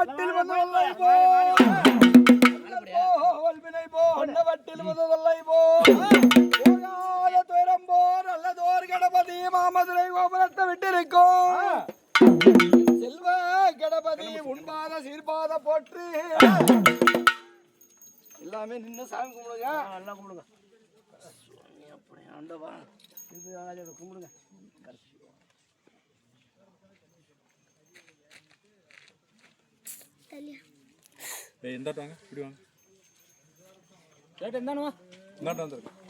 வட்டில் வந்தவல்லை போ வல்வினை போ வட்டில் வந்தவல்லை போ போகாத துயரம் போ நல்லதோர் கணபதி மாமதுரை கோபுரத்தை விட்டிருக்கோம் செல்வ கணபதி உண்பாத சீர்பாத போற்று எல்லாமே நின்று சாமி கும்பிடுங்க எல்லாம் கும்பிடுங்க அப்படி ஆண்டவா இது கும்பிடுங்க இந்தாட்டாங்க இப்படி வாங்க கேட்டு இருந்தானுவா இந்தாட்டம் வந்துருக்கு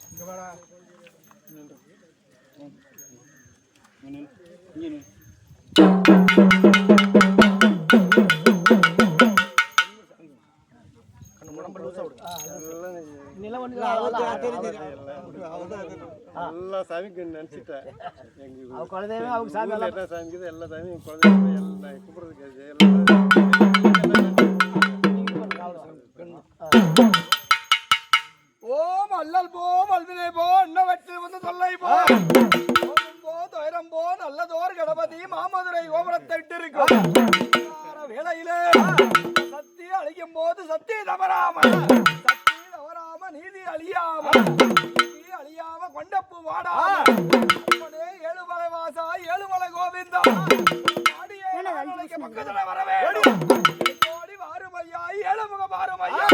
இங்கே வாடா எல்லா சாமிக்கு நினைச்சிட்டேன் குழந்தையுமே அவங்க சாமி என்ன சாமிக்குது எல்லா சாமியும் குழந்தைங்க எல்லாம் கூப்பிடுறதுக்கு ஓம் அல்லல் போ வல்வினை போ இன்ன வெற்றி வந்து தொல்லை போ போ துயரம் போ நல்லதோர் கணபதி மாமதுரை கோபுரத்தை விட்டிருக்கும் வேளையிலே சக்தி அழிக்கும் போது சக்தி தவறாம நீதி அழியாம அழியாம கொண்டப்பு வாடாம ஏழுமலை வாசா ஏழுமலை கோவிந்தா பக்கத்துல வரவே கோடி வாருமையா ஏழுமுக வாருமையா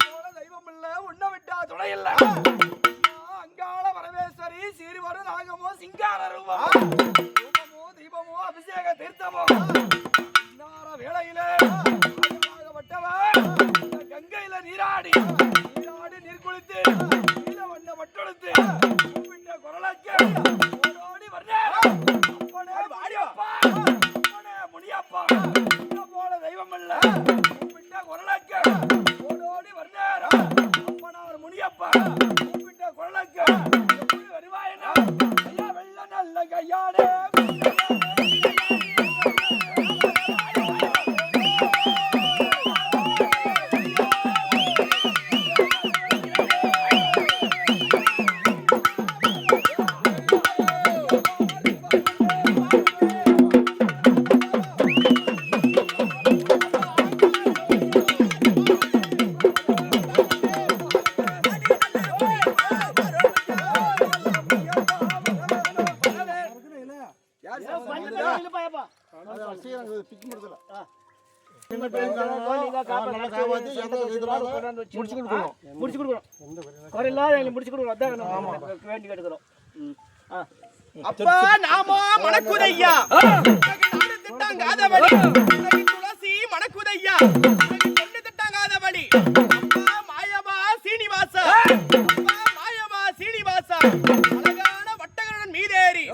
போல தெய்வம் இல்ல உன்ன விட்டா துணை இல்ல அங்காள வரவேஸ்வரி சீரி வரும் நாகமோ சிங்கார ரூபமோ தீபமோ அபிஷேக தீர்த்தமோ வேளையிலே கங்கையில நீராடி நீர் குளித்து வண்ண மட்டெடுத்து கூப்பிட்ட குரலுக்கு ஓடோடி முனியப்பா போல தெய்வம் இல்ல கூப்பிட்ட குரலுக்கு ஓடோடி வர்றார் அப்பனார் முனியப்பா கூப்பிட்ட குரலுக்கு எப்படி வருவாயினா ஐயா வெள்ள நல்ல கையாடே அப்பா நாமோ மணக்குதையா திட்டாங்காதபடி துளசி மணக்குதையா பொண்ணு திட்டாங்காதபடி அப்பா மாயவா சீனிவாசா அப்பா மாயவா சீனிவாசா அழகான வட்டகருடன் மீதேறி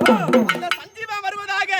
அந்த சஞ்சீவா வருவதாக